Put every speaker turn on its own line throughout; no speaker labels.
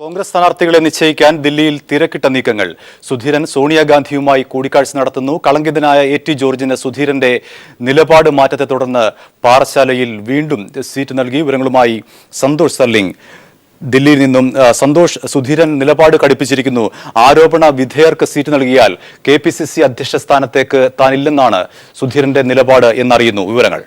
കോൺഗ്രസ് സ്ഥാനാർത്ഥികളെ നിശ്ചയിക്കാൻ ദില്ലിയിൽ തിരക്കിട്ട നീക്കങ്ങൾ. സുധീരൻ സോണിയാഗാന്ധിയുമായി കൂടിക്കാഴ്ച നടത്തുന്നു. കളങ്കിതനായ എ.ടി. ജോർജിന് സുധീരന്റെ നിലപാട് മാറ്റത്തെ തുടർന്ന് പാറശാലയിൽ വീണ്ടും സീറ്റ് നൽകി. വിവരങ്ങളുമായി സന്തോഷ് സർലിംഗ് ദില്ലിയിൽ നിന്നും. സന്തോഷ്, സുധീരൻ നിലപാട് കടുപ്പിച്ചിരിക്കുന്നു. ആരോപണ വിധേയർക്ക് സീറ്റ് നൽകിയാൽ KPCC അധ്യക്ഷ സ്ഥാനത്തേക്ക് താനില്ലെന്നാണ് സുധീരന്റെ നിലപാട് എന്നറിയുന്നു. വിവരങ്ങൾ.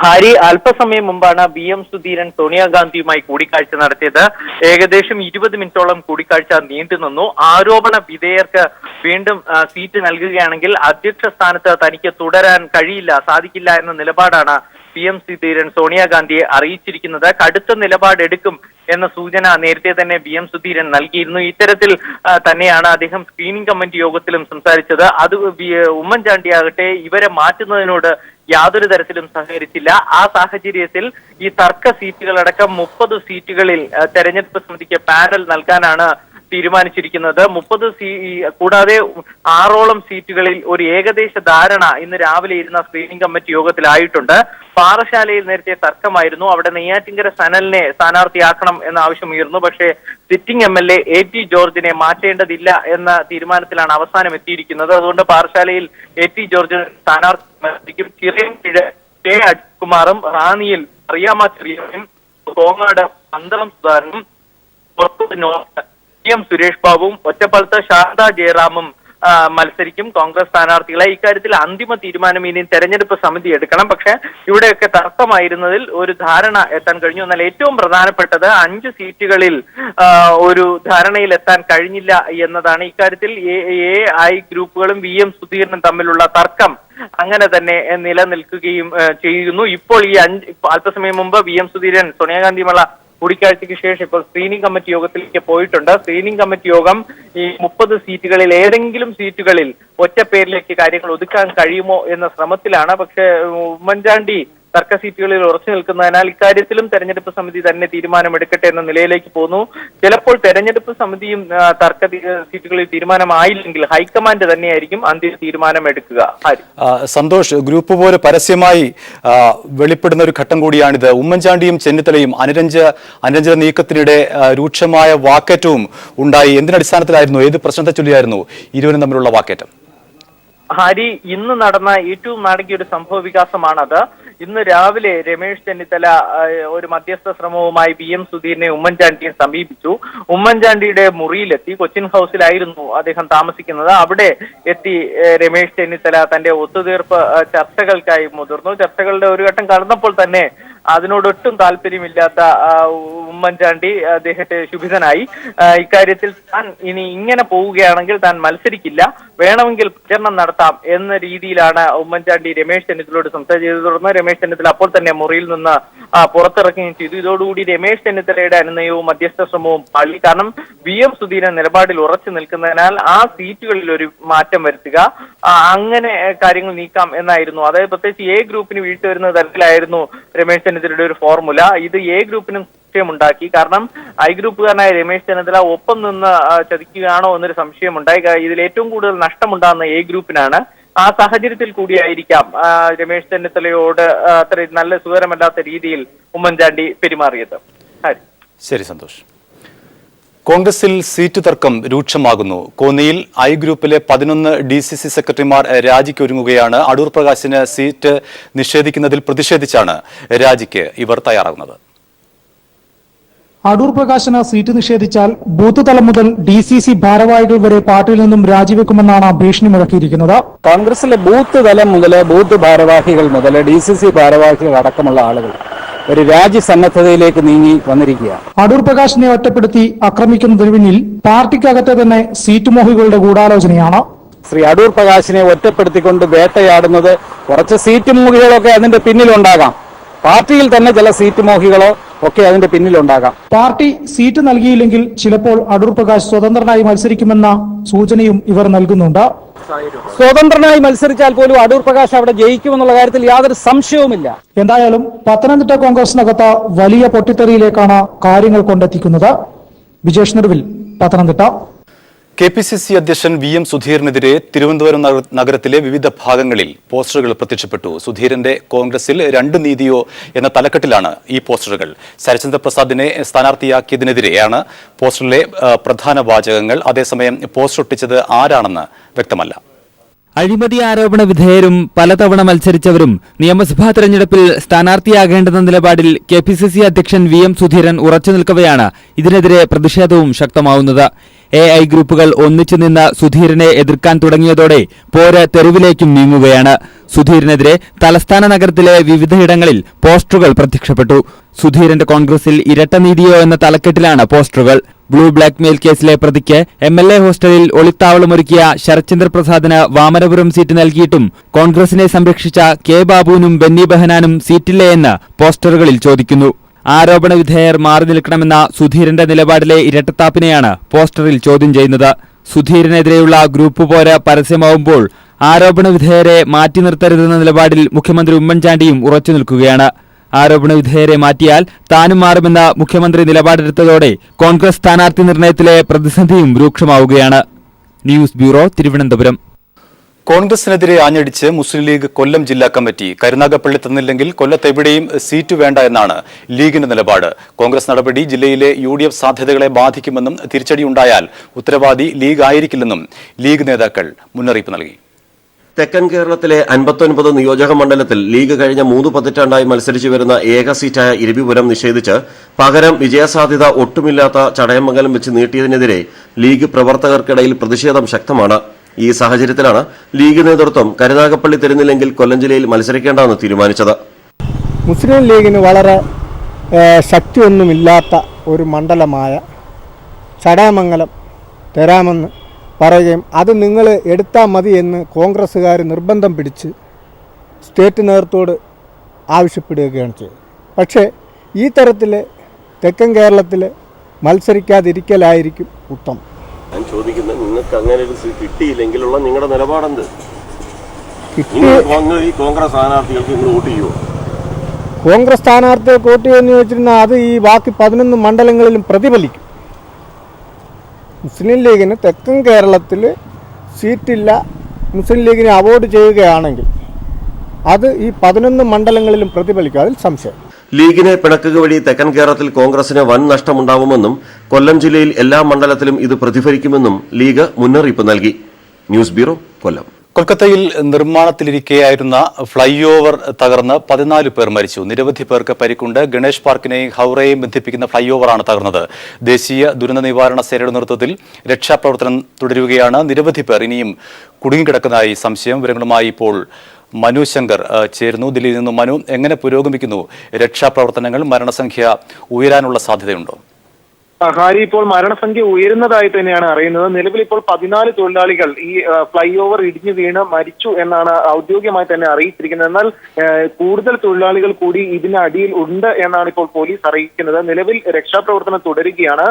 ഹാരി, അല്പസമയം മുമ്പാണ് BM സുധീരൻ സോണിയാഗാന്ധിയുമായി കൂടിക്കാഴ്ച നടത്തിയത്. ഏകദേശം 20 മിനിറ്റോളം കൂടിക്കാഴ്ച നീണ്ടുനിന്നു. ആരോപണ വിധേയർക്ക് വീണ്ടും സീറ്റ് നൽകുകയാണെങ്കിൽ അധ്യക്ഷ സ്ഥാനത്ത് തനിക്ക് തുടരാൻ സാധിക്കില്ല എന്ന നിലപാടാണ് BM സുധീരൻ സോണിയാഗാന്ധിയെ അറിയിച്ചിരിക്കുന്നത്. കടുത്ത നിലപാടെടുക്കും എന്ന സൂചന നേരത്തെ തന്നെ BM സുധീരൻ നൽകിയിരുന്നു. ഇത്തരത്തിൽ തന്നെയാണ് അദ്ദേഹം സ്ക്രീനിംഗ് കമ്മിറ്റി യോഗത്തിലും സംസാരിച്ചത്. അത് ഉമ്മൻചാണ്ടിയാകട്ടെ ഇവരെ മാറ്റുന്നതിനോട് യാതൊരു തരത്തിലും സഹകരിച്ചില്ല. ആ സാഹചര്യത്തിൽ ഈ തർക്ക സീറ്റുകളടക്കം 30 സീറ്റുകളിൽ തെരഞ്ഞെടുപ്പ് സമിതിക്ക് പാനൽ നൽകാനാണ് തീരുമാനിച്ചിരിക്കുന്നത്. 30 കൂടാതെ 6ഓളം സീറ്റുകളിൽ ഒരു ഏകദേശ ധാരണ ഇന്ന് രാവിലെ ഇരുന്ന സ്ക്രീനിംഗ് കമ്മിറ്റി യോഗത്തിലായിട്ടുണ്ട്. പാറശാലയിൽ നേരത്തെ തർക്കമായിരുന്നു. അവിടെ നെയ്യാറ്റിൻകര സനലിനെ സ്ഥാനാർത്ഥിയാക്കണം എന്ന ആവശ്യമുയർന്നു. പക്ഷേ സിറ്റിംഗ് MLA A.T. ജോർജിനെ മാറ്റേണ്ടതില്ല എന്ന തീരുമാനത്തിലാണ് അവസാനം എത്തിയിരിക്കുന്നത്. അതുകൊണ്ട് പാറശാലയിൽ A.T. ജോർജ് സ്ഥാനാർത്ഥിക്കും. ചിറയൻകീഴ് K. അജിത്കുമാറും, റാന്നിയിൽ അറിയാമ ചെറിയനും, കോങ്ങാട് പന്തളം സുധാകരനും, സുരേഷ് ബാബുവും, ഒറ്റപ്പാലത്ത് ശാരദ ജയറാമും മത്സരിക്കും കോൺഗ്രസ് സ്ഥാനാർത്ഥികളെ. ഇക്കാര്യത്തിൽ അന്തിമ തീരുമാനം ഇനി തെരഞ്ഞെടുപ്പ് സമിതി എടുക്കണം. പക്ഷെ ഇവിടെയൊക്കെ തർക്കമായിരുന്നതിൽ ഒരു ധാരണ എത്താൻ കഴിഞ്ഞു. എന്നാൽ ഏറ്റവും പ്രധാനപ്പെട്ടത് 5 സീറ്റുകളിൽ ഒരു ധാരണയിൽ എത്താൻ കഴിഞ്ഞില്ല എന്നതാണ്. ഇക്കാര്യത്തിൽ AI ഗ്രൂപ്പുകളും VM സുധീരനും തമ്മിലുള്ള തർക്കം അങ്ങനെ തന്നെ നിലനിൽക്കുകയും ചെയ്യുന്നു. ഇപ്പോൾ ഈ അല്പസമയം മുമ്പ് VM സുധീരൻ സോണിയാഗാന്ധിയുമുള്ള കൂടിക്കാഴ്ചയ്ക്ക് ശേഷം ഇപ്പോൾ സ്ക്രീനിംഗ് കമ്മിറ്റി യോഗത്തിലേക്ക് പോയിട്ടുണ്ട്. സ്ക്രീനിംഗ് കമ്മിറ്റി യോഗം ഈ 30 സീറ്റുകളിൽ ഏതെങ്കിലും സീറ്റുകളിൽ ഒറ്റ പേരിലേക്ക് കാര്യങ്ങൾ ഒതുക്കാൻ കഴിയുമോ എന്ന ശ്രമത്തിലാണ്. പക്ഷേ ഉമ്മൻചാണ്ടി തർക്ക സീറ്റുകളിൽ ഉറച്ചു നിൽക്കുന്നതിനാൽ ഇക്കാര്യത്തിലും തെരഞ്ഞെടുപ്പ് സമിതി തന്നെ തീരുമാനമെടുക്കട്ടെ എന്ന നിലയിലേക്ക് പോന്നു. ചിലപ്പോൾ തെരഞ്ഞെടുപ്പ് സമിതിയും തർക്ക സീറ്റുകളിൽ തീരുമാനമായില്ലെങ്കിൽ ഹൈക്കമാൻഡ് തന്നെയായിരിക്കും അന്തിമ തീരുമാനം എടുക്കുക.
സന്തോഷ്, ഗ്രൂപ്പ് പോലെ പരസ്യമായി വെളിപ്പെടുന്ന ഒരു ഘട്ടം കൂടിയാണിത്. ഉമ്മൻചാണ്ടിയും ചെന്നിത്തലയും അനുരഞ്ജന നീക്കത്തിനിടെ രൂക്ഷമായ വാക്കേറ്റവും ഉണ്ടായി. എന്തിനടിസ്ഥാനത്തിലായിരുന്നു, ഏത് പ്രശ്നത്തെ ചൊല്ലിയായിരുന്നു ഇരുവരും തമ്മിലുള്ള വാക്കേറ്റം?
ഹാരി, ഇന്ന് നടന്ന ഏറ്റവും നാടകീയ ഒരു സംഭവ വികാസമാണത്. ഇന്ന് രാവിലെ രമേശ് ചെന്നിത്തല ഒരു മധ്യസ്ഥ ശ്രമവുമായി BM സുധീരനെ ഉമ്മൻചാണ്ടിയെ സമീപിച്ചു. ഉമ്മൻചാണ്ടിയുടെ മുറിയിലെത്തി. കൊച്ചിൻ ഹൗസിലായിരുന്നു അദ്ദേഹം താമസിക്കുന്നത്. അവിടെ എത്തി രമേശ് ചെന്നിത്തല തന്റെ ഒത്തുതീർപ്പ് ചർച്ചകൾക്കായി മുതിർന്നു. ചർച്ചകളുടെ ഒരു ഘട്ടം കടന്നപ്പോൾ തന്നെ അതിനോടൊട്ടും താല്പര്യമില്ലാത്ത ഉമ്മൻചാണ്ടി അദ്ദേഹത്തെ ശുഭിതനായി. ഇക്കാര്യത്തിൽ താൻ ഇനി ഇങ്ങനെ പോവുകയാണെങ്കിൽ താൻ മത്സരിക്കില്ല, വേണമെങ്കിൽ പ്രചരണം നടത്താം എന്ന രീതിയിലാണ് ഉമ്മൻചാണ്ടി രമേശ് ചെന്നിത്തലയോട് സംസാരിച്ചത്. തുടർന്ന് രമേശ് ചെന്നിത്തല അപ്പോൾ തന്നെ മുറിയിൽ നിന്ന് പുറത്തിറക്കുകയും ചെയ്തു. ഇതോടുകൂടി രമേശ് ചെന്നിത്തലയുടെ അനുനയവും മധ്യസ്ഥ ശ്രമവും പാളി. കാരണം BM സുധീരൻ നിലപാടിൽ ഉറച്ചു നിൽക്കുന്നതിനാൽ ആ സീറ്റുകളിൽ ഒരു മാറ്റം വരുത്തുക, അങ്ങനെ കാര്യങ്ങൾ നീക്കാം എന്നായിരുന്നു. അതായത് പ്രത്യേകിച്ച് A ഗ്രൂപ്പിന് വീഴ്ച തരത്തിലായിരുന്നു രമേശ് ചെന്നിത്തലയുടെ ഒരു ഫോർമുല. ഇത് A ഗ്രൂപ്പിനും ഉണ്ടാക്കി. കാരണം I ഗ്രൂപ്പുകാരനായ രമേശ് ചെന്നിത്തല ഒപ്പം നിന്ന് ചതിക്കുകയാണോ എന്നൊരു സംശയമുണ്ടായി. ഇതിൽ ഏറ്റവും കൂടുതൽ നഷ്ടമുണ്ടാകുന്ന A ഗ്രൂപ്പിനാണ്. ആ സാഹചര്യത്തിൽ കൂടിയായിരിക്കാം രമേശ് ചെന്നിത്തലയോട് അത്ര നല്ല സുഖകരമല്ലാത്ത രീതിയിൽ ഉമ്മൻചാണ്ടി പെരുമാറിയത്.
ശരി സന്തോഷ്. കോൺഗ്രസിൽ സീറ്റ് തർക്കം രൂക്ഷമാകുന്നു. കോന്നിയിൽ I ഗ്രൂപ്പിലെ 11 DCC സെക്രട്ടറിമാർ രാജിക്കൊരുങ്ങുകയാണ്. അടൂർ പ്രകാശിന് സീറ്റ് നിഷേധിക്കുന്നതിൽ പ്രതിഷേധിച്ചാണ് രാജിക്ക് ഇവർ തയ്യാറാകുന്നത്.
അടൂർ പ്രകാശിന് സീറ്റ് നിഷേധിച്ചാൽ ബൂത്ത് തലം മുതൽ DCC ഭാരവാഹികൾ വരെ പാർട്ടിയിൽ നിന്നും രാജിവെക്കുമെന്നാണ് ഭീഷണി മുഴക്കിയിരിക്കുന്നത്.
കോൺഗ്രസിലെ ബൂത്ത് തലം മുതൽ ബൂത്ത് ഭാരവാഹികൾ മുതൽ DCC ഭാരവാഹികൾ അടക്കമുള്ള ആളുകൾ ഒരു രാജ്യസന്നദ്ധതയിലേക്ക് നീങ്ങി വന്നിരിക്കുകയാണ്.
അടൂർ പ്രകാശിനെ ഒറ്റപ്പെടുത്തി ആക്രമിക്കുന്നതിന് പിന്നിൽ പാർട്ടിക്കകത്തെ തന്നെ സീറ്റ് മോഹികളുടെ ഗൂഢാലോചനയാണ്.
ശ്രീ അടൂർ പ്രകാശിനെ ഒറ്റപ്പെടുത്തിക്കൊണ്ട് വേട്ടയാടുന്നത് കുറച്ച് സീറ്റ് മോഹികളൊക്കെ അതിന്റെ പിന്നിലുണ്ടാകാം. പാർട്ടിയിൽ തന്നെ ചില സീറ്റ് മോഹികളോ ഒക്കെ അതിന്റെ പിന്നിലുണ്ടാകാം.
പാർട്ടി സീറ്റ് നൽകിയില്ലെങ്കിൽ ചിലപ്പോൾ അടൂർ പ്രകാശ് സ്വതന്ത്രനായി മത്സരിക്കുമെന്ന സൂചനയും ഇവർ നൽകുന്നുണ്ട്.
സ്വതന്ത്രനായി മത്സരിച്ചാൽ പോലും അടൂർ പ്രകാശ് അവിടെ ജയിക്കുമെന്നുള്ള കാര്യത്തിൽ യാതൊരു സംശയവുമില്ല.
എന്തായാലും പത്തനംതിട്ട കോൺഗ്രസിനകത്ത് വലിയ പൊട്ടിത്തെറിയിലേക്കാണ് കാര്യങ്ങൾ കൊണ്ടെത്തിക്കുന്നത്. വിജേഷ് നെടുവിൽ, പത്തനംതിട്ട.
KPCC അധ്യക്ഷൻ VM സുധീരനെതിരെ തിരുവനന്തപുരം നഗരത്തിലെ വിവിധ ഭാഗങ്ങളിൽ പോസ്റ്ററുകൾ പ്രത്യക്ഷപ്പെട്ടു. സുധീരന്റെ കോൺഗ്രസിൽ രണ്ട് നീതിയോ എന്ന തലക്കെട്ടിലാണ് ഈ പോസ്റ്ററുകൾ. ശരത്ചന്ദ്ര പ്രസാദിനെ സ്ഥാനാർത്ഥിയാക്കിയതിനെതിരെയാണ് പോസ്റ്ററിലെ പ്രധാന വാചകങ്ങൾ. അതേസമയം പോസ്റ്റർ ഒട്ടിച്ചത് ആരാണെന്ന് വ്യക്തമല്ല.
അഴിമതി ആരോപണ വിധേയരും പലതവണ മത്സരിച്ചവരും നിയമസഭാ തെരഞ്ഞെടുപ്പിൽ സ്ഥാനാർത്ഥിയാകേണ്ടെന്ന നിലപാടിൽ KPCC അധ്യക്ഷൻ VM സുധീരൻ ഉറച്ചു നിൽക്കവെയാണ് ഇതിനെതിരെ പ്രതിഷേധവും ശക്തമാവുന്നത്. AI ഗ്രൂപ്പുകൾ ഒന്നിച്ചു നിന്ന് സുധീരനെ എതിർക്കാൻ തുടങ്ങിയതോടെ പോര് തെരുവിലേക്കും നീങ്ങുകയാണ്. സുധീരനെതിരെ തലസ്ഥാന നഗരത്തിലെ വിവിധയിടങ്ങളിൽ പോസ്റ്ററുകൾ പ്രത്യക്ഷപ്പെട്ടു. സുധീരന്റെ കോൺഗ്രസിൽ ഇരട്ട നീതിയോ എന്ന തലക്കെട്ടിലാണ് പോസ്റ്ററുകൾ. ബ്ലൂ ബ്ലാക്ക് മെയിൽ കേസിലെ പ്രതിക്ക് MLA ഹോസ്റ്റലിൽ ഒളിത്താവളമൊരുക്കിയ ശരത്ചന്ദ്ര പ്രസാദിന് വാമനപുരം സീറ്റ് നൽകിയിട്ടും കോൺഗ്രസിനെ സംരക്ഷിച്ച K ബാബുവിനും ബെന്നി ബെഹനാനും സീറ്റില്ലേ എന്ന് പോസ്റ്ററുകളിൽ ചോദിക്കുന്നു. ആരോപണ വിധേയർ മാറി നിൽക്കണമെന്ന സുധീരന്റെ നിലപാടിലെ ഇരട്ടത്താപ്പിനെയാണ് പോസ്റ്ററിൽ ചോദ്യം ചെയ്യുന്നത്. സുധീരനെതിരെയുള്ള ഗ്രൂപ്പ് പോര് പരസ്യമാവുമ്പോൾ ആരോപണ വിധേയരെ മാറ്റി നിർത്തരുതെന്ന നിലപാടിൽ മുഖ്യമന്ത്രി ഉമ്മൻചാണ്ടിയും ഉറച്ചു നിൽക്കുകയാണ്. ആരോപണ വിധേയരെ മാറ്റിയാൽ താനും മാറുമെന്ന മുഖ്യമന്ത്രി നിലപാടെടുത്തതോടെ കോൺഗ്രസ് സ്ഥാനാർത്ഥി നിർണയത്തിലെ പ്രതിസന്ധിയും രൂക്ഷമാവുകയാണ്. News bureau, Thiruvananthapuram.
കോൺഗ്രസിനെതിരെ ആഞ്ഞടിച്ച് മുസ്ലിം ലീഗ് കൊല്ലം ജില്ലാ കമ്മിറ്റി. കരുനാഗപ്പള്ളി തന്നില്ലെങ്കിൽ കൊല്ലത്തെവിടെയും സീറ്റ് വേണ്ട എന്നാണ് ലീഗിന്റെ നിലപാട്. കോൺഗ്രസ് നടപടി ജില്ലയിലെ UDF സാധ്യതകളെ ബാധിക്കുമെന്നും തിരിച്ചടിയുണ്ടായാൽ ഉത്തരവാദി ലീഗ് ആയിരിക്കില്ലെന്നും ലീഗ് നേതാക്കൾ മുന്നറിയിപ്പ് നൽകി.
തെക്കൻ കേരളത്തിലെ 59 നിയോജക മണ്ഡലത്തിൽ ലീഗ് കഴിഞ്ഞ 3 പതിറ്റാണ്ടായി മത്സരിച്ചു വരുന്ന ഏക സീറ്റായ ഇരവിപുരം നിഷേധിച്ച് പകരം വിജയസാധ്യത ഒട്ടുമില്ലാത്ത ചടയമംഗലം വെച്ച് നീട്ടിയതിനെതിരെ ലീഗ് പ്രവർത്തകർക്കിടയിൽ പ്രതിഷേധം ശക്തമാണ്. ഈ സാഹചര്യത്തിലാണ് ലീഗ് നേതൃത്വം കരുനാഗപ്പള്ളി തരുന്നില്ലെങ്കിൽ കൊല്ലം ജില്ലയിൽ മത്സരിക്കേണ്ടെന്ന് തീരുമാനിച്ചത്.
മുസ്ലിം ലീഗിന് വളരെ ശക്തിയൊന്നുമില്ലാത്ത ഒരു മണ്ഡലമായ ചടയമംഗലം തരാമെന്ന് പറയുകയും അത് നിങ്ങൾ എടുത്താൽ മതി എന്ന് കോൺഗ്രസ്സുകാർ നിർബന്ധം പിടിച്ച് സ്റ്റേറ്റ് നേതൃത്വത്തോട് ആവശ്യപ്പെടുകയാണ് ചെയ്തത്. പക്ഷേ ഈ തരത്തിൽ തെക്കൻ കേരളത്തിൽ മത്സരിക്കാതിരിക്കലായിരിക്കും ഉത്തമം.
ഞാൻ ചോദിക്കുന്നത്, നിങ്ങൾക്ക് അങ്ങനെ ഒരു സീറ്റ് കിട്ടിയില്ലെങ്കിലുള്ള നിങ്ങളുടെ നിലപാടെന്ത്? ഈ കോൺഗ്രസ് സ്ഥാനാർത്ഥികൾക്ക് നിങ്ങൾ വോട്ട് ചെയ്യുമോ?
കോൺഗ്രസ് സ്ഥാനാർത്ഥികൾക്ക് വോട്ട് ചെയ്യുമെന്ന് ചോദിച്ചിരുന്നാൽ അത് ഈ ബാക്കി 11 മണ്ഡലങ്ങളിലും പ്രതിഫലിക്കും. മുസ്ലിം ലീഗിന് തെക്കൻ കേരളത്തിൽ സീറ്റില്ല, മുസ്ലിം ലീഗിനെ അവോയ്ഡ് ചെയ്യുകയാണെങ്കിൽ അത് ഈ 11 മണ്ഡലങ്ങളിലും പ്രതിഫലിക്കും, അതിൽ സംശയം.
ലീഗിനെ പിണക്കുക വഴി തെക്കൻ കേരളത്തിൽ കോൺഗ്രസിന് വൻ നഷ്ടമുണ്ടാവുമെന്നും കൊല്ലം ജില്ലയിൽ എല്ലാ മണ്ഡലത്തിലും ഇത് പ്രതിഫലിക്കുമെന്നും ലീഗ് മുന്നറിയിപ്പ് നൽകി. ന്യൂസ് ബ്യൂറോ, കൊല്ലം.
കൊൽക്കത്തയിൽ നിർമ്മാണത്തിലിരിക്കെയായിരുന്ന ഫ്ളൈ ഓവർ തകർന്ന് 14 പേർ മരിച്ചു. നിരവധി പേർക്ക് പരിക്കുണ്ട്. ഗണേഷ് പാർക്കിനെയും ഹൗറയെയും ബന്ധിപ്പിക്കുന്ന ഫ്ളൈ ഓവറാണ് തകർന്നത്. ദേശീയ ദുരന്ത നിവാരണ സേനയുടെ നേതൃത്വത്തിൽ രക്ഷാപ്രവർത്തനം തുടരുകയാണ്. നിരവധി പേർ ഇനിയും കുടുങ്ങിക്കിടക്കുന്നതായി സംശയം. വിവരങ്ങളുമായി ഇപ്പോൾ മനു ശങ്കർ ചേരുന്നു. ദില്ലിയിൽ നിന്നും മനു, എങ്ങനെ പുരോഗമിക്കുന്നു രക്ഷാപ്രവർത്തനങ്ങൾ? മരണസംഖ്യ ഉയരാനുള്ള സാധ്യതയുണ്ടോ?
ഹാരി, ഇപ്പോൾ മരണസംഖ്യ ഉയരുന്നതായി തന്നെയാണ് അറിയുന്നത്. നിലവിൽ ഇപ്പോൾ 14 തൊഴിലാളികൾ ഈ ഫ്ലൈ ഓവർ ഇടിഞ്ഞു വീണ് മരിച്ചു എന്നാണ് ഔദ്യോഗികമായി തന്നെ അറിയിച്ചിരിക്കുന്നത്. എന്നാൽ കൂടുതൽ തൊഴിലാളികൾ കൂടി ഇതിനടിയിൽ ഉണ്ട് എന്നാണ് ഇപ്പോൾ പോലീസ് അറിയിക്കുന്നത്. നിലവിൽ രക്ഷാപ്രവർത്തനം തുടരുകയാണ്.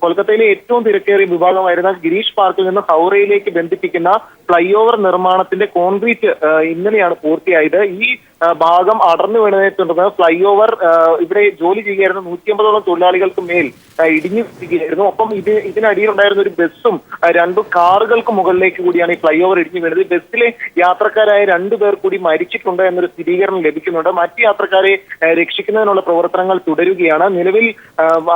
കൊൽക്കത്തയിലെ ഏറ്റവും തിരക്കേറിയ വിഭാഗമായിരുന്ന ഗിരീഷ് പാർക്കിൽ നിന്ന് ഹൗറയിലേക്ക് ബന്ധിപ്പിക്കുന്ന ഫ്ലൈ ഓവർ നിർമ്മാണത്തിന്റെ കോൺക്രീറ്റ് ഇന്നലെയാണ് പൂർത്തിയായത്. ഈ ഭാഗം അടർന്നു വീണതിനെ തുടർന്ന് ഫ്ലൈ ഓവർ ഇവിടെ ജോലി ചെയ്യുകയായിരുന്ന 150ഓളം തൊഴിലാളികൾക്ക് മേൽ ഇടിഞ്ഞു വീഴുകയായിരുന്നു. ഒപ്പം ഇതിനടിയിലുണ്ടായിരുന്ന ഒരു ബസ്സും 2 കാറുകൾക്ക് മുകളിലേക്ക് കൂടിയാണ് ഈ ഫ്ലൈ ഓവർ ഇടിഞ്ഞു വീണത്. ബസ്സിലെ യാത്രക്കാരായ 2 പേർ കൂടി മരിച്ചിട്ടുണ്ട് എന്നൊരു സ്ഥിരീകരണം ലഭിക്കുന്നുണ്ട്. മറ്റ് യാത്രക്കാരെ രക്ഷിക്കുന്നതിനുള്ള പ്രവർത്തനങ്ങൾ തുടരുകയാണ്. നിലവിൽ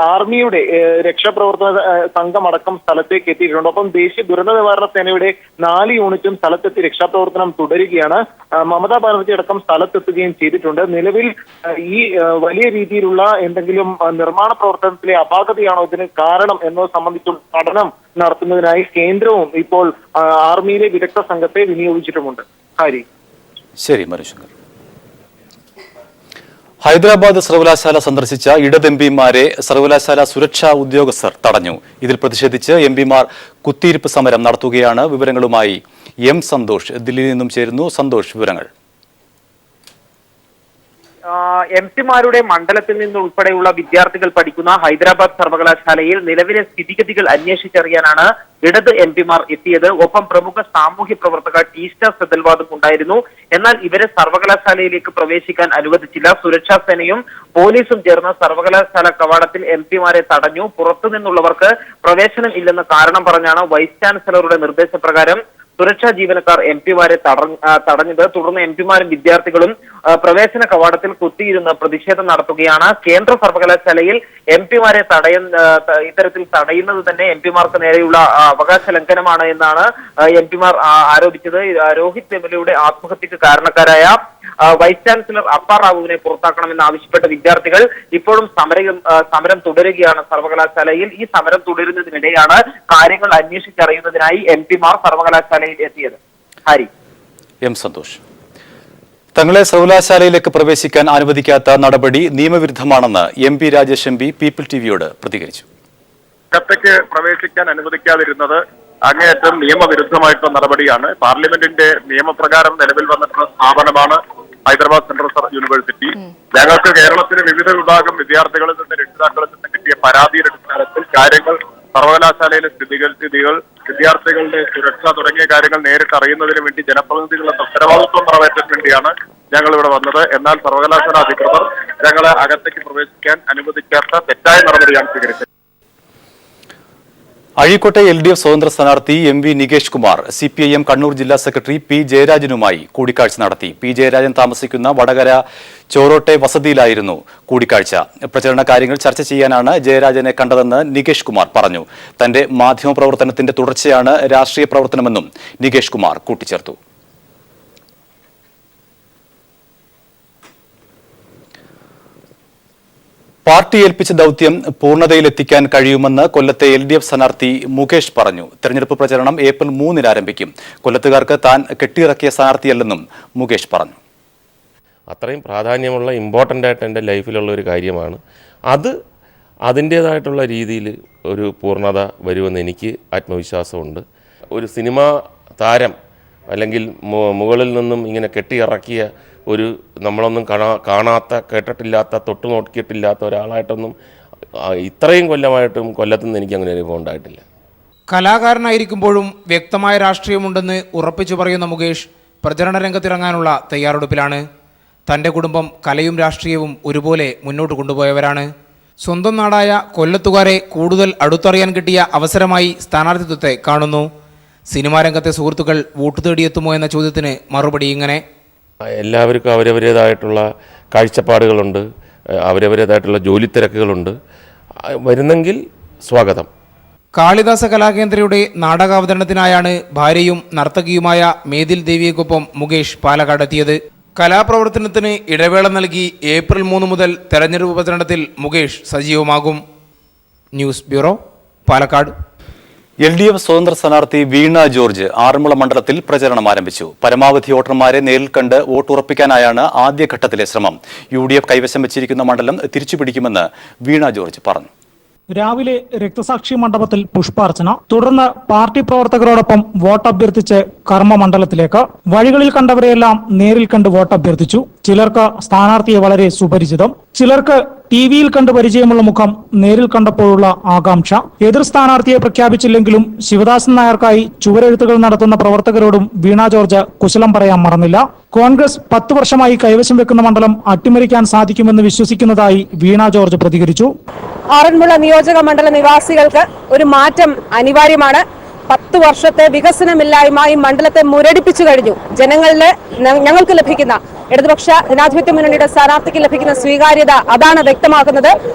ആർമിയുടെ രക്ഷാപ്രവർത്തന സംഘം അടക്കം സ്ഥലത്തേക്ക് എത്തിയിട്ടുണ്ട്. ഒപ്പം ദേശീയ ദുരന്ത നിവാരണ സേനയുടെ 4 യൂണിറ്റും സ്ഥലത്തെത്തി രക്ഷാപ്രവർത്തനം തുടരുകയാണ്. മമതാ ബാനർജി അടക്കം സ്ഥലത്തെത്തുകയും ചെയ്തിട്ടുണ്ട്. നിലവിൽ ഈ വലിയ രീതിയിലുള്ള എന്തെങ്കിലും നിർമ്മാണ പ്രവർത്തനത്തിലെ അപാകതയാണോ ഇതിന് കാരണം എന്നത് സംബന്ധിച്ചുള്ള പഠനം നടത്തുന്നതിനായി കേന്ദ്രവും ഇപ്പോൾ ആർമിയിലെ വിദഗ്ധ സംഘത്തെ വിനിയോഗിച്ചിട്ടുമുണ്ട്. ഹാരി.
ശരി മനുശങ്കർ. ഹൈദരാബാദ് സർവകലാശാല സന്ദർശിച്ച ഇടത് എംപിമാരെ സർവകലാശാല സുരക്ഷാ ഉദ്യോഗസ്ഥർ തടഞ്ഞു. ഇതിൽ പ്രതിഷേധിച്ച് എംപിമാർ കുത്തിയിരിപ്പ് സമരം നടത്തുകയാണ്. വിവരങ്ങളുമായി M. സന്തോഷ് ദില്ലിയിൽ നിന്നും ചേരുന്നു. സന്തോഷ്, വിവരങ്ങൾ.
എംപിമാരുടെ മണ്ഡലത്തിൽ നിന്ന് ഉൾപ്പെടെയുള്ള വിദ്യാർത്ഥികൾ പഠിക്കുന്ന ഹൈദരാബാദ് സർവകലാശാലയിൽ നിലവിലെ സ്ഥിതിഗതികൾ അന്വേഷിച്ചറിയാനാണ് ഇടത് എംപിമാർ എത്തിയത്. ഒപ്പം പ്രമുഖ സാമൂഹ്യ പ്രവർത്തക ടീസ്റ്റ സെതൽവാദും ഉണ്ടായിരുന്നു. എന്നാൽ ഇവരെ സർവകലാശാലയിലേക്ക് പ്രവേശിക്കാൻ അനുവദിച്ചില്ല. സുരക്ഷാ സേനയും പോലീസും ചേർന്ന് സർവകലാശാല കവാടത്തിൽ എംപിമാരെ തടഞ്ഞു. പുറത്തു നിന്നുള്ളവർക്ക് പ്രവേശനം ഇല്ലെന്ന് കാരണം പറഞ്ഞാണ് വൈസ് ചാൻസലറുടെ നിർദ്ദേശപ്രകാരം സുരക്ഷാ ജീവനക്കാർ എംപിമാരെ തടഞ്ഞത്. തുടർന്ന് എംപിമാരും വിദ്യാർത്ഥികളും പ്രവേശന കവാടത്തിൽ കുത്തിയിരുന്ന് പ്രതിഷേധം നടത്തുകയാണ്. കേന്ദ്ര സർവകലാശാലയിൽ എംപിമാരെ ഇത്തരത്തിൽ തടയുന്നത് തന്നെ എംപിമാർക്ക് നേരെയുള്ള അവകാശ ലംഘനമാണ് എന്നാണ് എംപിമാർ ആരോപിച്ചത്. രോഹിത് വെമുലയുടെ ആത്മഹത്യക്ക് കാരണക്കാരായ വൈസ് ചാൻസലർ അപ്പ റാവുവിനെ പുറത്താക്കണമെന്ന് ആവശ്യപ്പെട്ട വിദ്യാർത്ഥികൾ ഇപ്പോഴും സമരം തുടരുകയാണ് സർവകലാശാലയിൽ. ഈ സമരം തുടരുന്നതിനിടെയാണ് കാര്യങ്ങൾ അന്വേഷിച്ചറിയുന്നതിനായി എംപിമാർ സർവകലാശാലയിൽ എത്തിയത്. ഹരി
എം സന്തോഷ്. തങ്ങളെ സർവകലാശാലയിലേക്ക് പ്രവേശിക്കാൻ അനുവദിക്കാത്ത നടപടി നിയമവിരുദ്ധമാണെന്ന് MP രാജേഷ് MP പീപ്പിൾ ടിവിയോട് പ്രതികരിച്ചു.
അകത്തേക്ക് പ്രവേശിക്കാൻ അനുവദിക്കാതിരുന്നത് അങ്ങേയറ്റം നിയമവിരുദ്ധമായിട്ടുള്ള നടപടിയാണ്. പാർലമെന്റിന്റെ നിയമപ്രകാരം നിലവിൽ വന്നിട്ടുള്ള സ്ഥാപനമാണ് ഹൈദരാബാദ് സെൻട്രൽ യൂണിവേഴ്സിറ്റി. ഞങ്ങൾക്ക് കേരളത്തിലെ വിവിധ വിഭാഗം വിദ്യാർത്ഥികളിൽ നിന്ന് രക്ഷിതാക്കളിൽ നിന്ന് കിട്ടിയ പരാതിയുടെ അടിസ്ഥാനത്തിൽ കാര്യങ്ങൾ സർവകലാശാലയിലെ സ്ഥിതികൾ വിദ്യാർത്ഥികളുടെ സുരക്ഷ തുടങ്ങിയ കാര്യങ്ങൾ നേരിട്ട് അറിയുന്നതിന് വേണ്ടി ജനപ്രതിനിധികളുടെ ഉത്തരവാദിത്വം നിറവേറ്റാൻ വേണ്ടിയാണ് ഞങ്ങൾ ഇവിടെ വന്നത്. എന്നാൽ സർവകലാശാല അധികൃതർ ഞങ്ങളെ അകത്തേക്ക് പ്രവേശിക്കാൻ അനുവദിക്കാത്ത തെറ്റായ നടപടിയാണ് സ്വീകരിച്ചത്.
അഴീക്കോട്ടെ LDF സ്വതന്ത്ര സ്ഥാനാർത്ഥി MV നികേഷ് കുമാർ CPIM കണ്ണൂർ ജില്ലാ സെക്രട്ടറി P ജയരാജനുമായി കൂടിക്കാഴ്ച നടത്തി. P ജയരാജൻ താമസിക്കുന്ന വടകര ചോറോട്ടെ വസതിയിലായിരുന്നു കൂടിക്കാഴ്ച. പ്രചരണ കാര്യങ്ങൾ ചർച്ച ചെയ്യാനാണ് ജയരാജനെ കണ്ടതെന്ന് നികേഷ് കുമാർ പറഞ്ഞു. തന്റെ മാധ്യമപ്രവർത്തനത്തിന്റെ തുടർച്ചയാണ് രാഷ്ട്രീയ പ്രവർത്തനമെന്നും നികേഷ് കുമാർ കൂട്ടിച്ചേർത്തു. പാർട്ടി ഏൽപ്പിച്ച ദൌത്യം പൂർണ്ണതയിലെത്തിക്കാൻ കഴിയുമെന്ന് കൊല്ലത്തെ LDF സ്ഥാനാർത്ഥി മുകേഷ് പറഞ്ഞു. തെരഞ്ഞെടുപ്പ് പ്രചരണം ഏപ്രിൽ 3-ന് ആരംഭിക്കും. കൊല്ലത്തുകാർക്ക് താൻ കെട്ടിയിറക്കിയ സ്ഥാനാർത്ഥിയല്ലെന്നും മുകേഷ് പറഞ്ഞു.
അത്രയും പ്രാധാന്യമുള്ള ഇമ്പോർട്ടൻ്റ് ആയിട്ട് എൻ്റെ ലൈഫിലുള്ള ഒരു കാര്യമാണ്. അത് അതിൻ്റേതായിട്ടുള്ള രീതിയിൽ ഒരു പൂർണ്ണത വരുമെന്ന് എനിക്ക് ആത്മവിശ്വാസമുണ്ട്. ഒരു സിനിമാ താരം അല്ലെങ്കിൽ മുകളിൽ നിന്നും ഇങ്ങനെ കെട്ടിയിറക്കിയ ഒരു നമ്മളൊന്നും കാണാത്ത കേട്ടിട്ടില്ലാത്ത തൊട്ടു നോക്കിയിട്ടില്ലാത്ത ഒരാളായിട്ടൊന്നും ഇത്രയും കൊല്ലമായിട്ടും കൊല്ലത്തുനിന്ന് എനിക്ക് അങ്ങനെ അനുഭവം ഉണ്ടായിട്ടില്ല.
കലാകാരനായിരിക്കുമ്പോഴും വ്യക്തമായ രാഷ്ട്രീയമുണ്ടെന്ന് ഉറപ്പിച്ചു പറയുന്ന മുകേഷ് പ്രചരണ രംഗത്തിറങ്ങാനുള്ള തയ്യാറെടുപ്പിലാണ്. തൻ്റെ കുടുംബം കലയും രാഷ്ട്രീയവും ഒരുപോലെ മുന്നോട്ട് കൊണ്ടുപോയവരാണ്. സ്വന്തം നാടായ കൊല്ലത്തുകാരെ കൂടുതൽ അടുത്തറിയാൻ കിട്ടിയ അവസരമായി സ്ഥാനാർത്ഥിത്വത്തെ കാണുന്നു. സിനിമാ രംഗത്തെ സുഹൃത്തുക്കൾ വോട്ട് തേടിയെത്തുമോ എന്ന ചോദ്യത്തിന് മറുപടി ഇങ്ങനെ:
എല്ലാവർക്കും അവരവരേതായിട്ടുള്ള കാഴ്ചപ്പാടുകളുണ്ട്, അവരവരേതായിട്ടുള്ള ജോലി തിരക്കുകളുണ്ട്. വരുന്നെങ്കിൽ സ്വാഗതം.
കാളിദാസ കലാകേന്ദ്രയുടെ നാടകാവതരണത്തിനായാണ് ഭാര്യയും നർത്തകിയുമായ മേതിൽ ദേവിയെക്കൊപ്പം മുകേഷ് പാലക്കാടെത്തിയത്. കലാപ്രവർത്തനത്തിന് ഇടവേള നൽകി ഏപ്രിൽ 3 മുതൽ തെരഞ്ഞെടുപ്പ് പ്രചരണത്തിൽ മുകേഷ് സജീവമാകും. News bureau, Palakkad.
LDF സ്വതന്ത്ര സ്ഥാനാർത്ഥി വീണ ജോർജ് ആറന്മുള മണ്ഡലത്തിൽ പ്രചരണം ആരംഭിച്ചു. പരമാവധി വോട്ടർമാരെ നേരിൽ കണ്ട് വോട്ടുറപ്പിക്കാനായാണ് ആദ്യഘട്ടത്തിലെ ശ്രമം. UDF കൈവശം വെച്ചിരിക്കുന്ന മണ്ഡലം തിരിച്ചുപിടിക്കുമെന്ന് വീണ ജോർജ് പറഞ്ഞു.
രാവിലെ രക്തസാക്ഷി മണ്ഡപത്തിൽ പുഷ്പാർച്ചന, തുടർന്ന് പാർട്ടി പ്രവർത്തകരോടൊപ്പം വോട്ടഭ്യർത്ഥിച്ച് കർമ്മമണ്ഡലത്തിലേക്ക്. വഴികളിൽ കണ്ടവരെയെല്ലാം നേരിൽ കണ്ട് വോട്ടഭ്യർത്ഥിച്ചു. ചിലർക്ക് സ്ഥാനാർത്ഥിയെ വളരെ സുപരിചിതം, ചിലർക്ക് TV-യിൽ കണ്ട് പരിചയമുള്ള മുഖം, നേരിൽ കണ്ടപ്പോഴുള്ള ആകാംക്ഷ. എതിർ സ്ഥാനാർത്ഥിയെ പ്രഖ്യാപിച്ചില്ലെങ്കിലും ശിവദാസൻ നായർക്കായി ചുവരെഴുത്തുകൾ നടത്തുന്ന പ്രവർത്തകരോടും വീണ ജോർജ് കുശലം പറയാൻ മറന്നില്ല. കോൺഗ്രസ് 10 വർഷമായി കൈവശം വെക്കുന്ന മണ്ഡലം അട്ടിമറിക്കാൻ സാധിക്കുമെന്ന് വിശ്വസിക്കുന്നതായി വീണ ജോർജ് പ്രതികരിച്ചു.
ആറന്മുള നിയോജക മണ്ഡല നിവാസികൾക്ക് ഒരു മാറ്റം അനിവാര്യമാണ്. 10 വർഷത്തെ വികസനമില്ലായ്മ ഈ മണ്ഡലത്തെ മുരടിപ്പിച്ചു കഴിഞ്ഞു. ഞങ്ങൾക്ക് ലഭിക്കുന്ന ഇടതുപക്ഷ ജനാധിപത്യ മുന്നണിയുടെ സ്ഥാനാർത്ഥിക്ക് ലഭിക്കുന്ന സ്വീകാര്യത അതാണ് വ്യക്തമാക്കുന്നത്.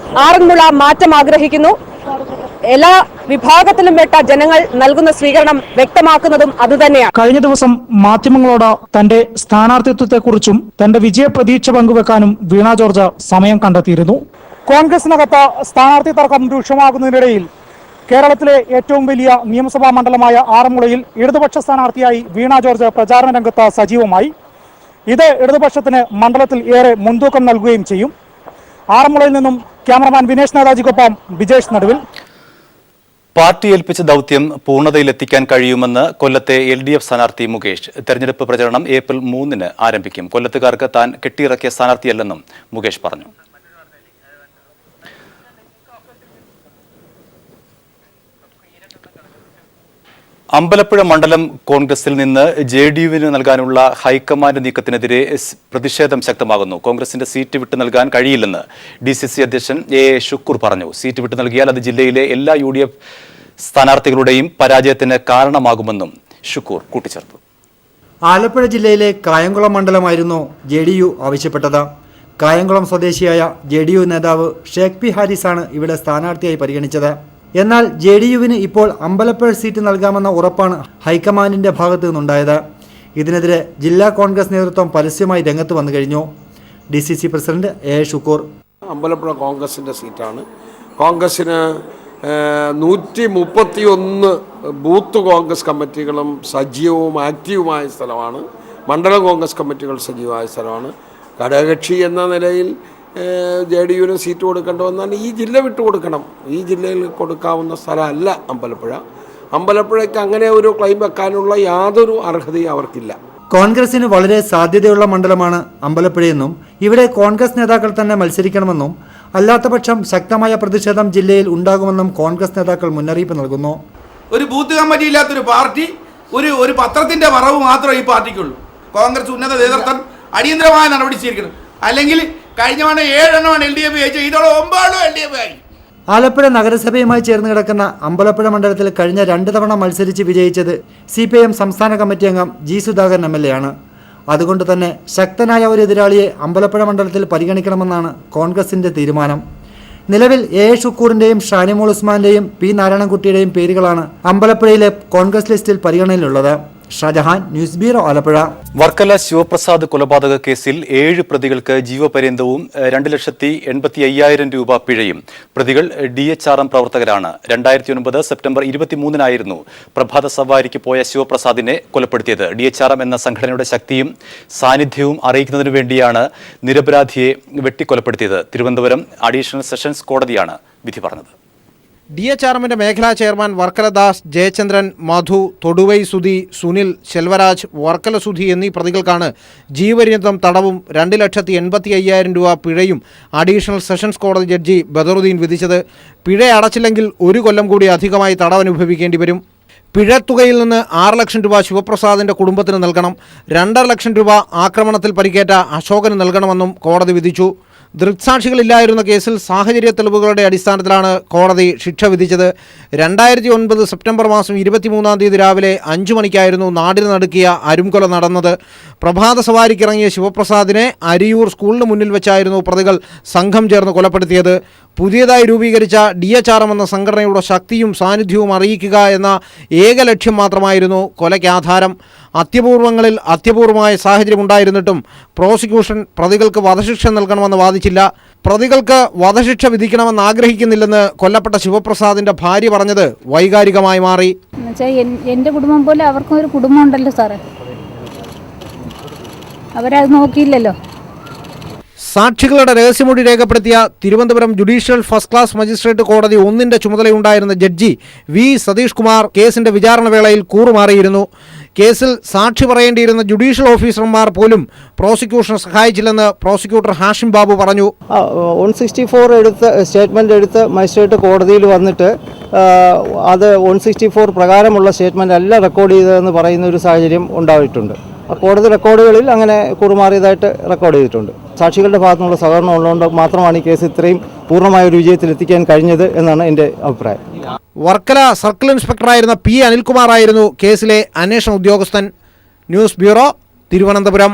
ആറന്മുള മാറ്റം ആഗ്രഹിക്കുന്നു. എല്ലാ വിഭാഗത്തിലും പെട്ട ജനങ്ങൾ നൽകുന്ന സ്വീകരണം വ്യക്തമാക്കുന്നതും അതുതന്നെയാണ്.
കഴിഞ്ഞ ദിവസം മാധ്യമങ്ങളോട് തന്റെ സ്ഥാനാർത്ഥിത്വത്തെക്കുറിച്ചും തന്റെ വിജയപ്രതീക്ഷ പങ്കുവെക്കാനും വീണ ജോർജ് സമയം കണ്ടെത്തിയിരുന്നു. കോൺഗ്രസിനകത്ത് സ്ഥാനാർത്ഥി തർക്കം രൂക്ഷമാകുന്നതിനിടയിൽ കേരളത്തിലെ ഏറ്റവും വലിയ നിയമസഭാ മണ്ഡലമായ ആറന്മുളയിൽ ഇടതുപക്ഷ സ്ഥാനാർത്ഥിയായി വീണ ജോർജ് പ്രചാരണ രംഗത്ത് സജീവമായി. ഇത് ഇടതുപക്ഷത്തിന് മണ്ഡലത്തിൽ ഏറെ മുൻതൂക്കം നൽകുകയും ചെയ്യും. ആറന്മുളയിൽ നിന്നും ക്യാമറമാൻ വിനേഷ് നേതാജിക്കൊപ്പം ബിജേഷ് നടുവിൽ.
പാർട്ടി ഏൽപ്പിച്ച ദൌത്യം പൂർണ്ണതയിലെത്തിക്കാൻ കഴിയുമെന്ന് കൊല്ലത്തെ LDF സ്ഥാനാർത്ഥി മുകേഷ്. തെരഞ്ഞെടുപ്പ് പ്രചരണം ഏപ്രിൽ 3-ന് ആരംഭിക്കും. കൊല്ലത്തുകാർക്ക് താൻ കെട്ടിയിറക്കിയ സ്ഥാനാർത്ഥിയല്ലെന്നും മുകേഷ് പറഞ്ഞു. അമ്പലപ്പുഴ മണ്ഡലം കോൺഗ്രസിൽ നിന്ന് JDU-വിന് നൽകാനുള്ള ഹൈക്കമാൻഡ് നീക്കത്തിനെതിരെ പ്രതിഷേധം ശക്തമാകുന്നു. കോൺഗ്രസിന്റെ സീറ്റ് വിട്ടു നൽകാൻ കഴിയില്ലെന്ന് DCC അധ്യക്ഷൻ AA ഷുക്കൂർ പറഞ്ഞു. സീറ്റ് വിട്ടു നൽകിയാൽ അത് ജില്ലയിലെ എല്ലാ UDF സ്ഥാനാർത്ഥികളുടെയും പരാജയത്തിന് കാരണമാകുമെന്നും ഷുക്കൂർ കൂട്ടിച്ചേർത്തു.
ആലപ്പുഴ ജില്ലയിലെ കായംകുളം മണ്ഡലമായിരുന്നു JDU ആവശ്യപ്പെട്ടത്. കായംകുളം സ്വദേശിയായ JDU നേതാവ് ഷേഖ് പി ഹാരിസാണ് ഇവിടെ സ്ഥാനാർത്ഥിയായി പരിഗണിച്ചത്. എന്നാൽ JDU-വിന് ഇപ്പോൾ അമ്പലപ്പുഴ സീറ്റ് നൽകാമെന്ന ഉറപ്പാണ് ഹൈക്കമാൻഡിന്റെ ഭാഗത്തു നിന്നുണ്ടായത്. ഇതിനെതിരെ ജില്ലാ കോൺഗ്രസ് നേതൃത്വം പരസ്യമായി രംഗത്ത് വന്നു കഴിഞ്ഞു. DCC president AA Shukoor.
Ambalappuzha കോൺഗ്രസിന്റെ സീറ്റാണ്. കോൺഗ്രസിന് 131 ബൂത്ത് കോൺഗ്രസ് കമ്മിറ്റികളും സജീവവും ആക്റ്റീവുമായ സ്ഥലമാണ്. മണ്ഡലം കോൺഗ്രസ് കമ്മിറ്റികൾ സജീവമായ സ്ഥലമാണ്. ഘടകകക്ഷി എന്ന നിലയിൽ JDU-ന് സീറ്റ് കൊടുക്കേണ്ടി വന്നാൽ ഈ ജില്ല വിട്ടുകൊടുക്കണം. ഈ ജില്ലയിൽ കൊടുക്കാവുന്ന സ്ഥലമല്ല അമ്പലപ്പുഴ. അമ്പലപ്പുഴയ്ക്ക് അങ്ങനെ ഒരു ക്ലെയിം വെക്കാനുള്ള യാതൊരു അർഹതയും അവർക്കില്ല.
കോൺഗ്രസിന് വളരെ സാധ്യതയുള്ള മണ്ഡലമാണ് അമ്പലപ്പുഴയെന്നും ഇവിടെ കോൺഗ്രസ് നേതാക്കൾ തന്നെ മത്സരിക്കണമെന്നും അല്ലാത്തപക്ഷം ശക്തമായ പ്രതിഷേധം ജില്ലയിൽ ഉണ്ടാകുമെന്നും കോൺഗ്രസ് നേതാക്കൾ മുന്നറിയിപ്പ് നൽകുന്നു.
ഒരു ബൂത്ത് കമ്മിറ്റി ഇല്ലാത്തൊരു പാർട്ടി ഒരു പത്രത്തിന്റെ മറവ് മാത്രമേ ഈ പാർട്ടിക്കുള്ളൂ. കോൺഗ്രസ് ഉന്നത നേതൃത്വം അടിയന്തരമായ നടപടി സ്വീകരിക്കണം. അല്ലെങ്കിൽ കഴിഞ്ഞ 7 എണ്ണമാണ് LDF ജയിച്ചത്, ഇതോടെ 9 LDF ആയി.
ആലപ്പുഴ നഗരസഭയുമായി ചേർന്ന് കിടക്കുന്ന അമ്പലപ്പുഴ മണ്ഡലത്തിൽ കഴിഞ്ഞ 2 തവണ മത്സരിച്ച് വിജയിച്ചത് CPIM സംസ്ഥാന കമ്മിറ്റി അംഗം G സുധാകരൻ MLA ആണ്. അതുകൊണ്ട് തന്നെ ശക്തനായ ഒരു എതിരാളിയെ അമ്പലപ്പുഴ മണ്ഡലത്തിൽ പരിഗണിക്കണമെന്നാണ് കോൺഗ്രസിന്റെ തീരുമാനം. നിലവിൽ AA ഷുക്കൂറിന്റെയും ഷാനിമോൾ ഉസ്മാന്റെയും P നാരായണൻകുട്ടിയുടെയും പേരുകളാണ് അമ്പലപ്പുഴയിലെ കോൺഗ്രസ് ലിസ്റ്റിൽ പരിഗണനയിലുള്ളത്. Shajahan, news bureau, Alappuzha.
വർക്കല ശിവപ്രസാദ് കൊലപാതക കേസിൽ 7 പ്രതികൾക്ക് ജീവപര്യന്തവും 2,85,000 രൂപ പിഴയും. പ്രതികൾ DHRM പ്രവർത്തകരാണ്. 2009 സെപ്റ്റംബർ 23-നായിരുന്നു പ്രഭാത സവാരിക്ക് പോയ ശിവപ്രസാദിനെ കൊലപ്പെടുത്തിയത്. DHRM എന്ന സംഘടനയുടെ ശക്തിയും സാന്നിധ്യവും അറിയിക്കുന്നതിനു വേണ്ടിയാണ് നിരപരാധിയെ വെട്ടിക്കൊലപ്പെടുത്തിയത്. തിരുവനന്തപുരം അഡീഷണൽ സെഷൻസ് കോടതിയാണ് വിധി പറഞ്ഞത്.
DHRM-ന്റെ മേഖലാ ചെയർമാൻ വർക്കല ദാസ്, ജയചന്ദ്രൻ, മധു, തൊടുവൈ സുധി, സുനിൽ, ശെൽവരാജ്, വർക്കല സുധി എന്നീ പ്രതികൾക്കാണ് ജീവപര്യന്തം തടവും 2,85,000 രൂപ പിഴയും അഡീഷണൽ സെഷൻസ് കോടതി ജഡ്ജി ബദറുദ്ദീൻ വിധിച്ചത്. പിഴ അടച്ചില്ലെങ്കിൽ 1 കൊല്ലം കൂടി അധികമായി തടവനുഭവിക്കേണ്ടി വരും. പിഴത്തുകയിൽ നിന്ന് 6 ലക്ഷം രൂപ ശിവപ്രസാദിന്റെ കുടുംബത്തിന് നൽകണം. 2.5 ലക്ഷം രൂപ ആക്രമണത്തിൽ പരിക്കേറ്റ അശോകന് നൽകണമെന്നും കോടതി വിധിച്ചു. ദൃക്സാക്ഷികളില്ലായിരുന്ന കേസിൽ സാഹചര്യ തെളിവുകളുടെ അടിസ്ഥാനത്തിലാണ് കോടതി ശിക്ഷ വിധിച്ചത്. 2009 സെപ്റ്റംബർ മാസം 23-ാം തീയതി രാവിലെ 5 മണിക്കായിരുന്നു നാടിന് നടുക്കിയ അരുംകൊല നടന്നത്. പ്രഭാത സവാരിക്കിറങ്ങിയ ശിവപ്രസാദിനെ അരിയൂർ സ്കൂളിന് മുന്നിൽ വെച്ചായിരുന്നു പ്രതികൾ സംഘം ചേർന്ന് കൊലപ്പെടുത്തിയത്. പുതിയതായി രൂപീകരിച്ച DHRM എന്ന സംഘടനയുടെ ശക്തിയും സാന്നിധ്യവും അറിയിക്കുക എന്ന ഏക ലക്ഷ്യം മാത്രമായിരുന്നു കൊലയ്ക്ക് ആധാരം. അത്യപൂർവങ്ങളിൽ അത്യപൂർവമായ സാഹചര്യം ഉണ്ടായിരുന്നിട്ടും പ്രോസിക്യൂഷൻ പ്രതികൾക്ക് വധശിക്ഷ നൽകണമെന്ന് വാദിച്ചില്ല. പ്രതികൾക്ക് വധശിക്ഷ വിധിക്കണമെന്ന് ആഗ്രഹിക്കുന്നില്ലെന്ന് കൊല്ലപ്പെട്ട ശിവപ്രസാദിന്റെ ഭാര്യ പറഞ്ഞത് വൈകാരികമായി മാറി.
എൻ്റെ കുടുംബം പോലെ അവർക്കും ഒരു കുടുംബം ഉണ്ടല്ലോ സാറേ, അവരത് നോക്കിയില്ലല്ലോ.
സാക്ഷികളുടെ രഹസ്യമൊഴി രേഖപ്പെടുത്തിയ Thiruvananthapuram judicial first class magistrate കോടതി 1-ന്റെ ചുമതലയുണ്ടായിരുന്ന ജഡ്ജി V സതീഷ് കുമാർ കേസിന്റെ വിചാരണ വേളയിൽ കൂറുമാറിയിരുന്നു. കേസിൽ സാക്ഷി പറയേണ്ടിയിരുന്ന ജുഡീഷ്യൽ ഓഫീസർമാർ പോലും പ്രോസിക്യൂഷനെ സഹായിച്ചില്ലെന്ന് പ്രോസിക്യൂട്ടർ ഹാഷിം ബാബു പറഞ്ഞു.
164 സ്റ്റേറ്റ്മെന്റ് എടുത്ത് മജിസ്ട്രേറ്റ് കോടതിയിൽ വന്നിട്ട് അത് 164 പ്രകാരമുള്ള സ്റ്റേറ്റ്മെന്റ് അല്ല റെക്കോർഡ് ചെയ്തതെന്ന് പറയുന്ന ഒരു സാഹചര്യം ഉണ്ടായിട്ടുണ്ട്. കോടതി റെക്കോർഡുകളിൽ അങ്ങനെ കൂറുമാറിയതായിട്ട് റെക്കോർഡ് ചെയ്തിട്ടുണ്ട്. സാക്ഷികളുടെ ഭാഗത്തുനിന്നുള്ള സഹകരണം ഉള്ളതുകൊണ്ട് മാത്രമാണ് ഈ കേസ് ഇത്രയും പൂർണ്ണമായ ഒരു വിജയത്തിൽ എത്തിക്കാൻ കഴിഞ്ഞത് എന്നാണ് എൻ്റെ അഭിപ്രായം.
വർക്കല സർക്കിൾ ഇൻസ്പെക്ടറായിരുന്ന P അനിൽകുമാർ ആയിരുന്നു കേസിലെ അന്വേഷണ ഉദ്യോഗസ്ഥൻ. News bureau, Thiruvananthapuram.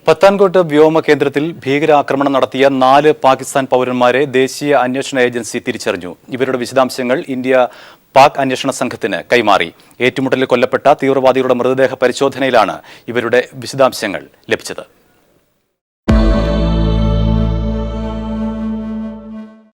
പത്താൻകോട്ട് വ്യോമ കേന്ദ്രത്തിൽ ഭീകരാക്രമണം നടത്തിയ 4 പാകിസ്ഥാൻ പൗരന്മാരെ ദേശീയ അന്വേഷണ ഏജൻസി തിരിച്ചറിഞ്ഞു. ഇവരുടെ വിശദാംശങ്ങൾ ഇന്ത്യ-പാക് അന്വേഷണ സംഘത്തിന് കൈമാറി. ഏറ്റുമുട്ടലിൽ കൊല്ലപ്പെട്ട തീവ്രവാദികളുടെ മൃതദേഹ പരിശോധനയിലാണ് ഇവരുടെ വിശദാംശങ്ങൾ ലഭിച്ചത്.